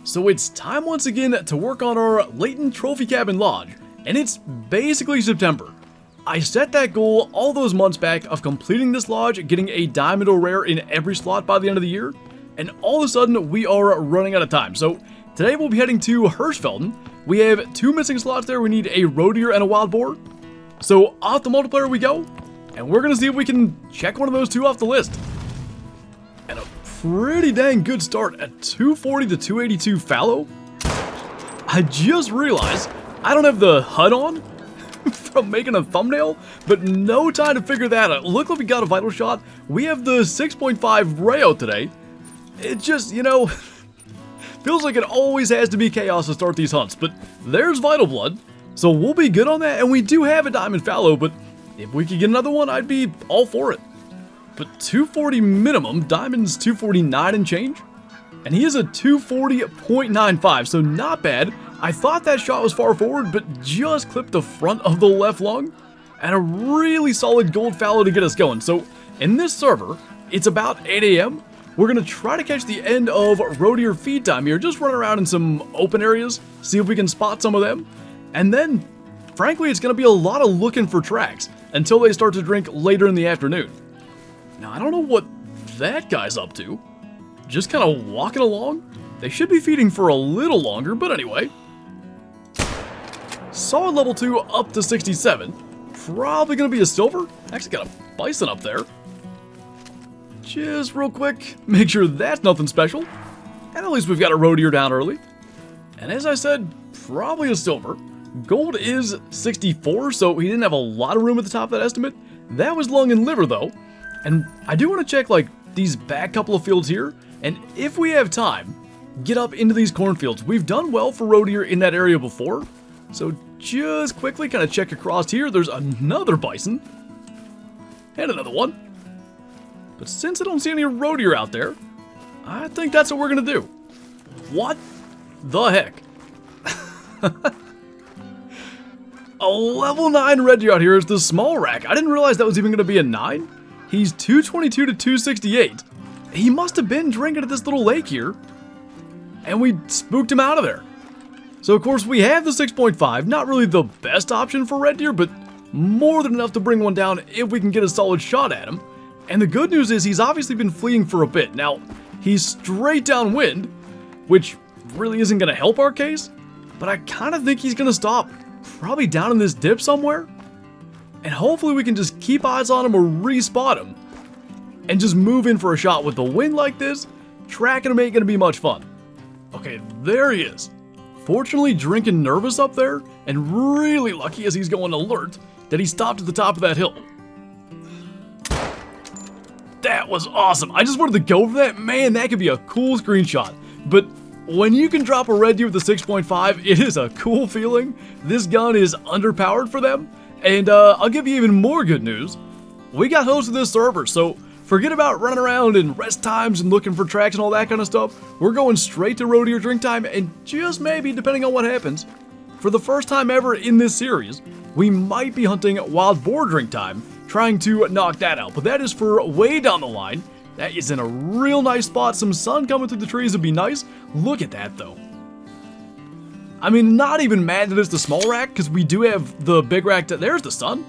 So it's time once again to work on our Layton Trophy Cabin Lodge, and it's basically September. I set that goal all those months back of completing this lodge, getting a diamond or rare in every slot by the end of the year, and all of a sudden we are running out of time. So today we'll be heading to Hirschfelden. We have 2 missing slots there. We need a Roe Deer and a wild boar. So off the multiplayer we go, and we're gonna see if we can check one of those 2 off the list. And a pretty dang good start at 240 to 282 fallow. I just realized I don't have the HUD on from making a thumbnail, but no time to figure that out. Look like we got a vital shot. We have the 6.5 Rayo today. It just, you know, feels like it always has to be chaos to start these hunts, but there's vital blood, so we'll be good on that, and we do have a diamond fallow, but if we could get another one, I'd be all for it. But 240 minimum, diamond's 249 and change, and he is a 240.95, so not bad. I thought that shot was far forward, but just clipped the front of the left lung, and a really solid gold fallow to get us going. So in this server, it's about 8 a.m. We're gonna try to catch the end of Roe Deer feed time here, just run around in some open areas, see if we can spot some of them, and then, frankly, it's gonna be a lot of looking for tracks until they start to drink later in the afternoon. Now, I don't know what that guy's up to. Just kind of walking along. They should be feeding for a little longer, but anyway. Solid level 2 up to 67. Probably gonna be a silver. Actually got a bison up there. Just real quick, make sure that's nothing special. And at least we've got a Roe Deer down early. And as I said, probably a silver. Gold is 64, so he didn't have a lot of room at the top of that estimate. That was lung and liver though. And I do want to check like these back couple of fields here, and if we have time, get up into these cornfields. We've done well for Roe Deer in that area before, so just quickly kind of check across here. There's another bison, and another one. But since I don't see any Roe Deer out there, I think that's what we're gonna do. What the heck? A level 9 red deer out here is the small rack. I didn't realize that was even gonna be a 9. He's 222 to 268. He must have been drinking at this little lake here, and we spooked him out of there. So of course we have the 6.5, not really the best option for red deer, but more than enough to bring one down if we can get a solid shot at him. And the good news is he's obviously been fleeing for a bit. Now, he's straight downwind, which really isn't gonna help our case, but I kind of think he's gonna stop, probably down in this dip somewhere. And hopefully we can just keep eyes on him or re-spot him and just move in for a shot. With the wind like this, tracking him ain't gonna be much fun. Okay, there he is. Fortunately, drinking nervous up there, and really lucky as he's going alert that he stopped at the top of that hill. That was awesome. I just wanted to go for that. Man, that could be a cool screenshot. But when you can drop a red deer with a 6.5, it is a cool feeling. This gun is underpowered for them. And I'll give you even more good news. We got hosts of this server, so forget about running around and rest times and looking for tracks and all that kind of stuff. We're going straight to Roe Deer drink time, and just maybe, depending on what happens, for the first time ever in this series, we might be hunting wild boar drink time, trying to knock that out. But that is for way down the line. That is in a real nice spot. Some sun coming through the trees would be nice. Look at that though. I mean, not even mad that it's the small rack, because we do have the big rack. There's the sun.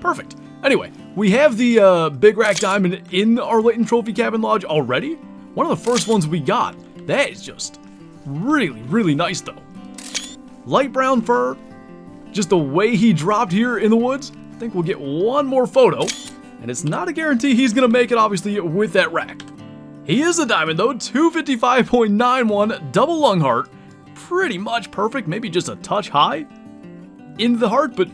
Perfect. Anyway, we have the big rack diamond in our Layton Trophy Cabin Lodge already. One of the first ones we got. That is just really, really nice though. Light brown fur. Just the way he dropped here in the woods. I think we'll get one more photo. And it's not a guarantee he's going to make it, obviously, with that rack. He is a diamond though. 255.91 double lung heart. Pretty much perfect, maybe just a touch high into the heart, but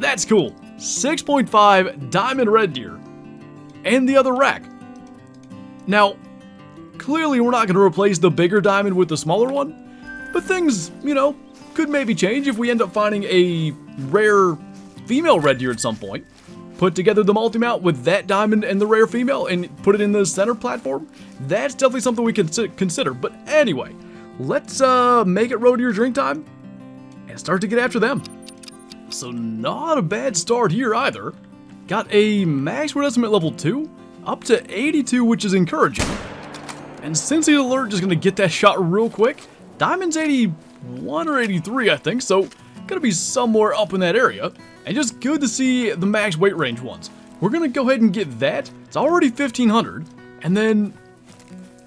that's cool. 6.5 diamond red deer and the other rack. Now, clearly we're not going to replace the bigger diamond with the smaller one, but things, you know, could maybe change if we end up finding a rare female red deer at some point. Put together the multi-mount with that diamond and the rare female and put it in the center platform. That's definitely something we can consider, but anyway. Let's make it Roe Deer drink time and start to get after them. So not a bad start here either. Got a max wood estimate level 2 up to 82, which is encouraging. And since he's alert, just gonna get that shot real quick. Diamond's 81 or 83, I think, so gonna be somewhere up in that area. And just good to see the max weight range ones. We're gonna go ahead and get that. It's already 1500. And then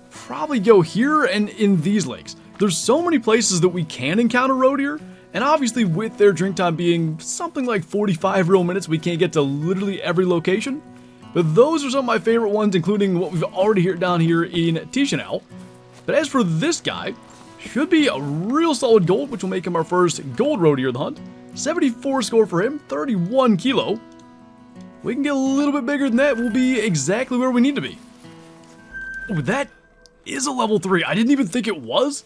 probably go here and in these lakes. There's so many places that we can encounter Roe Deer. And obviously with their drink time being something like 45 real minutes, we can't get to literally every location. But those are some of my favorite ones, including what we've already heard down here in Tischenau. But as for this guy, should be a real solid gold, which will make him our first gold Roe Deer of the hunt. 74 score for him, 31 kilo. We can get a little bit bigger than that, we'll be exactly where we need to be. Oh, that is a level 3. I didn't even think it was.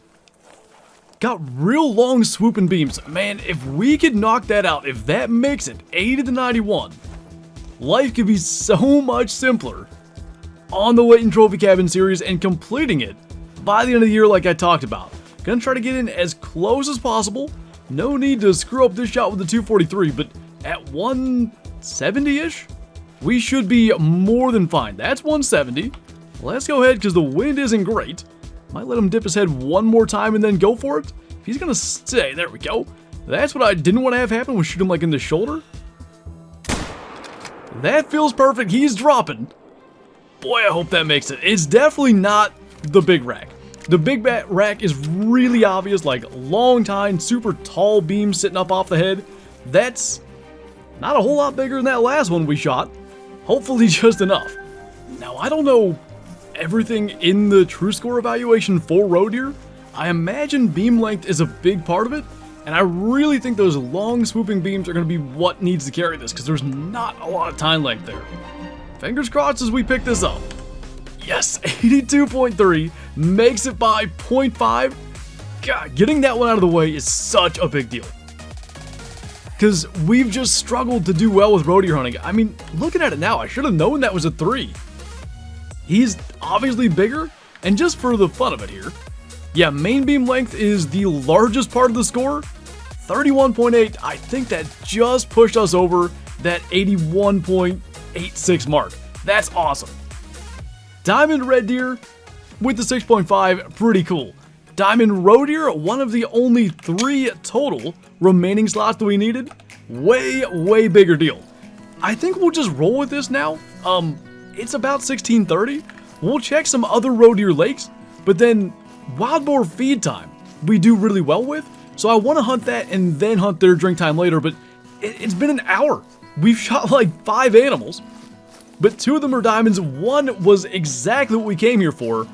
Got real long swooping beams. Man, if we could knock that out, if that makes it 80 to 91, life could be so much simpler on the Layton Trophy Cabin series and completing it by the end of the year like I talked about. Gonna try to get in as close as possible. No need to screw up this shot with the 243, but at 170-ish, we should be more than fine. That's 170. Let's go ahead because the wind isn't great. Might let him dip his head one more time and then go for it. If he's gonna stay, there we go. That's what I didn't want to have happen, was shoot him like in the shoulder. That feels perfect, he's dropping. Boy, I hope that makes it. It's definitely not the big rack. The big rack is really obvious, like long tine, super tall beam sitting up off the head. That's not a whole lot bigger than that last one we shot. Hopefully just enough. Now, I don't know everything in the true score evaluation for Roe Deer. I imagine beam length is a big part of it, and I really think those long swooping beams are going to be what needs to carry this, because there's not a lot of time length there. Fingers crossed as we pick this up. Yes, 82.3 makes it by 0.5. God, getting that one out of the way is such a big deal, because we've just struggled to do well with Roe Deer hunting. I mean, looking at it now, I should have known that was a 3. He's obviously bigger, and just for the fun of it here, yeah, main beam length is the largest part of the score, 31.8. I think that just pushed us over that 81.86 mark. That's awesome. Diamond Red Deer with the 6.5, pretty cool. Diamond Roe Deer, one of the only 3 total remaining slots that we needed. Way bigger deal. I think we'll just roll with this now. It's about 16:30. We'll check some other Roe Deer lakes, but then wild boar feed time we do really well with, so I want to hunt that and then hunt their drink time later, but it's been an hour. We've shot like 5 animals, but 2 of them are diamonds. 1 was exactly what we came here for,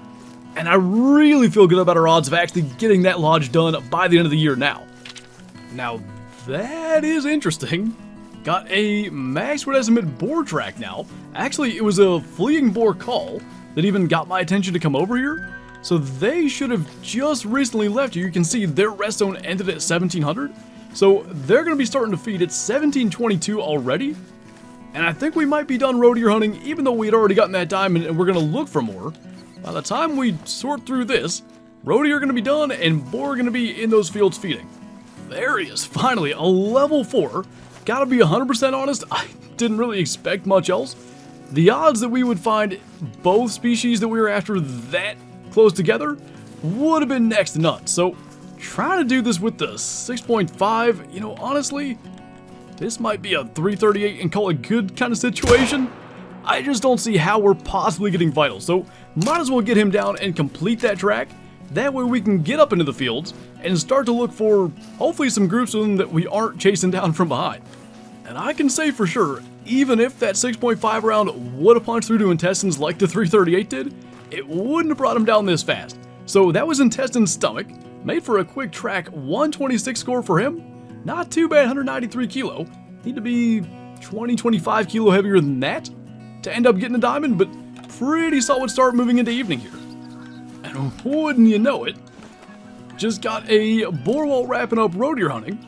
and I really feel good about our odds of actually getting that lodge done by the end of the year now. Now, that is interesting. Got a max estimate boar track now. Actually, it was a fleeing boar call that even got my attention to come over here. So they should have just recently left here. You can see their rest zone ended at 1700. So they're going to be starting to feed at 1722 already. And I think we might be done Roe Deer hunting, even though we had already gotten that diamond and we're going to look for more. By the time we sort through this, Roe Deer are going to be done and boar are going to be in those fields feeding. There he is, finally, a level 4. Gotta be 100% honest, I didn't really expect much else. The odds that we would find both species that we were after that close together would have been next to none. So trying to do this with the 6.5, you know, honestly, this might be a 338 and call it good kind of situation. I just don't see how we're possibly getting vital. So might as well get him down and complete that track. That way we can get up into the fields and start to look for hopefully some groups of them that we aren't chasing down from behind. And I can say for sure, even if that 6.5 round would have punched through to intestines like the 338 did, it wouldn't have brought him down this fast. So that was intestine stomach, made for a quick track, 126 score for him. Not too bad, 193 kilo. Need to be 20-25 kilo heavier than that to end up getting a diamond, but pretty solid start moving into evening here. And wouldn't you know it, just got a boar while wrapping up Roe Deer hunting.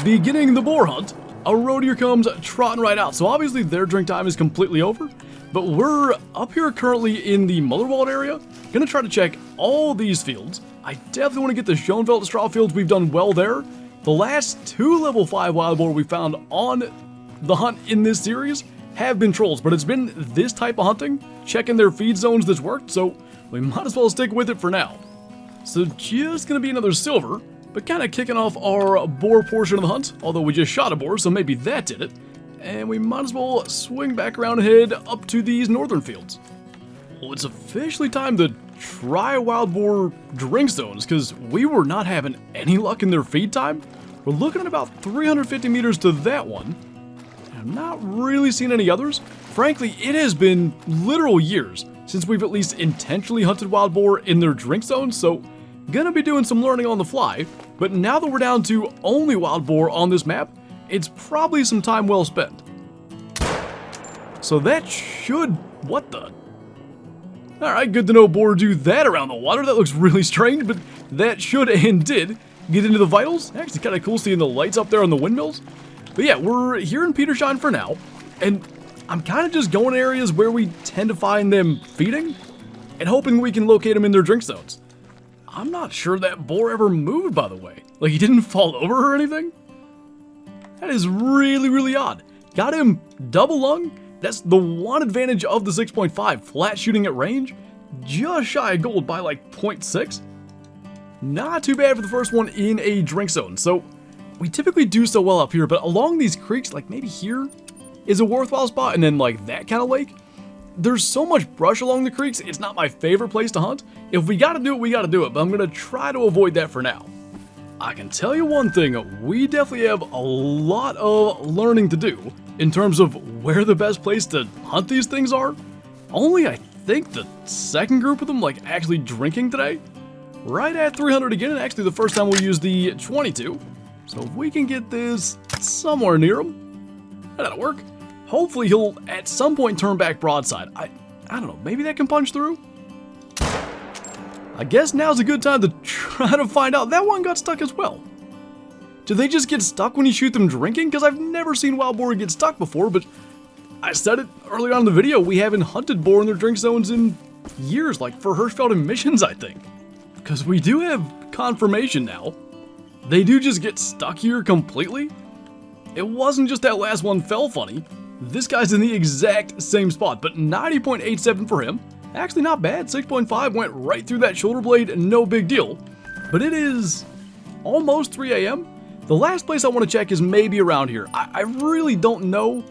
Beginning the boar hunt, a Roe Deer comes trotting right out. So obviously their drink time is completely over, but we're up here currently in the Mullerwald area. Gonna try to check all these fields. I definitely want to get the Schoenfeld straw fields. We've done well there. The last 2 level 5 wild boar we found on the hunt in this series have been trolls, but it's been this type of hunting, checking their feed zones that's worked, so we might as well stick with it for now. So just gonna be another silver, but kind of kicking off our boar portion of the hunt, although we just shot a boar, so maybe that did it. And we might as well swing back around and head up to these northern fields. Well, it's officially time to try wild boar drink zones, because we were not having any luck in their feed time. We're looking at about 350 meters to that one. I'm not really seeing any others. Frankly, it has been literal years since we've at least intentionally hunted wild boar in their drink zones, so gonna be doing some learning on the fly. But now that we're down to only wild boar on this map, it's probably some time well spent. So that should... what the... Alright, good to know boar do that around the water. That looks really strange, but that should and did get into the vitals. Actually kind of cool seeing the lights up there on the windmills. But yeah, we're here in Petershine for now, and I'm kind of just going to areas where we tend to find them feeding, and hoping we can locate them in their drink zones. I'm not sure that boar ever moved, by the way. Like, he didn't fall over or anything? That is really, really odd. Got him double lung. That's the one advantage of the 6.5, flat shooting at range, just shy of gold by like 0.6. Not too bad for the first one in a drink zone. So we typically do so well up here, but along these creeks, like maybe here is a worthwhile spot, and then like that kind of lake, there's so much brush along the creeks, it's not my favorite place to hunt. If we gotta do it, we gotta do it, but I'm gonna try to avoid that for now. I can tell you one thing, we definitely have a lot of learning to do in terms of where the best place to hunt these things are. Only, I think, the second group of them, like, actually drinking today. Right at 300 again, and actually the first time we'll use the 22. So if we can get this somewhere near him, that'll work. Hopefully he'll, at some point, turn back broadside. I don't know, maybe that can punch through? I guess now's a good time to try to find out. That one got stuck as well. Do they just get stuck when you shoot them drinking? Because I've never seen wild boar get stuck before, but I said it earlier on in the video, we haven't hunted boar in their drink zones in years, like for Hirschfelden missions, I think. Because we do have confirmation now. They do just get stuck here completely. It wasn't just that last one fell funny. This guy's in the exact same spot, but 90.87 for him. Actually not bad, 6.5 went right through that shoulder blade, no big deal. But it is almost 3 a.m. The last place I want to check is maybe around here. I really don't know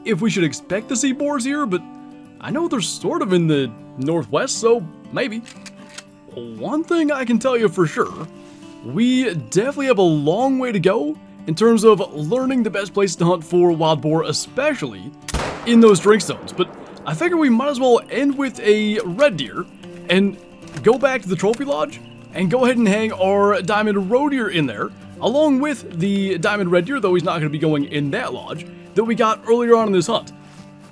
if we should expect to see boars here, but I know they're sort of in the northwest, so maybe. One thing I can tell you for sure, we definitely have a long way to go in terms of learning the best places to hunt for wild boar, especially in those drink zones. But I figure we might as well end with a red deer and go back to the trophy lodge and go ahead and hang our diamond roe deer in there, along with the diamond red deer, though he's not going to be going in that lodge, that we got earlier on in this hunt.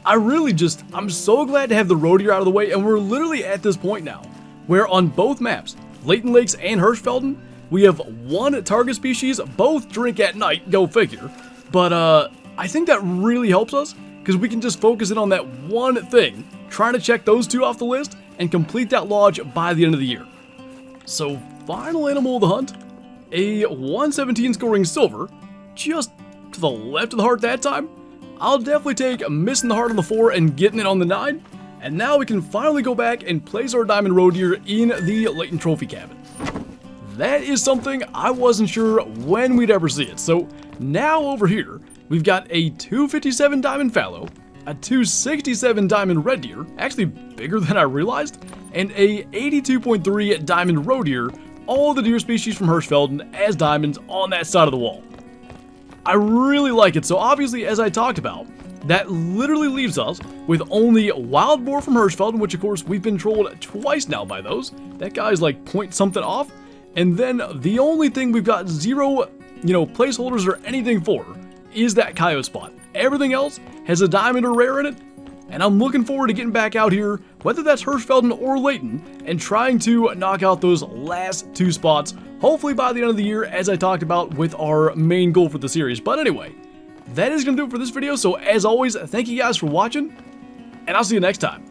I'm so glad to have the roe deer out of the way, and we're literally at this point now, where on both maps, Layton Lakes and Hirschfelden, we have one target species, both drink at night, go figure. But I think that really helps us, because we can just focus in on that one thing, trying to check those two off the list, and complete that lodge by the end of the year. So, final animal of the hunt, a 117 scoring silver, just to the left of the heart that time. I'll definitely take missing the heart on the 4 and getting it on the 9. And now we can finally go back and place our diamond roe deer in the Layton trophy cabin. That is something I wasn't sure when we'd ever see it. So now over here, we've got a 257 diamond fallow, a 267 diamond red deer, actually bigger than I realized, and a 82.3 diamond roe deer, all the deer species from Hirschfelden as diamonds on that side of the wall. I really like it. So obviously, as I talked about, that literally leaves us with only wild boar from Hirschfelden, which of course we've been trolled twice now by those. That guy's like point something off. And then the only thing we've got zero, placeholders or anything for is that coyote spot. Everything else has a diamond or rare in it. And I'm looking forward to getting back out here, whether that's Hirschfelden or Layton, and trying to knock out those last two spots, hopefully by the end of the year, as I talked about with our main goal for the series. But anyway, that is going to do it for this video. So as always, thank you guys for watching, and I'll see you next time.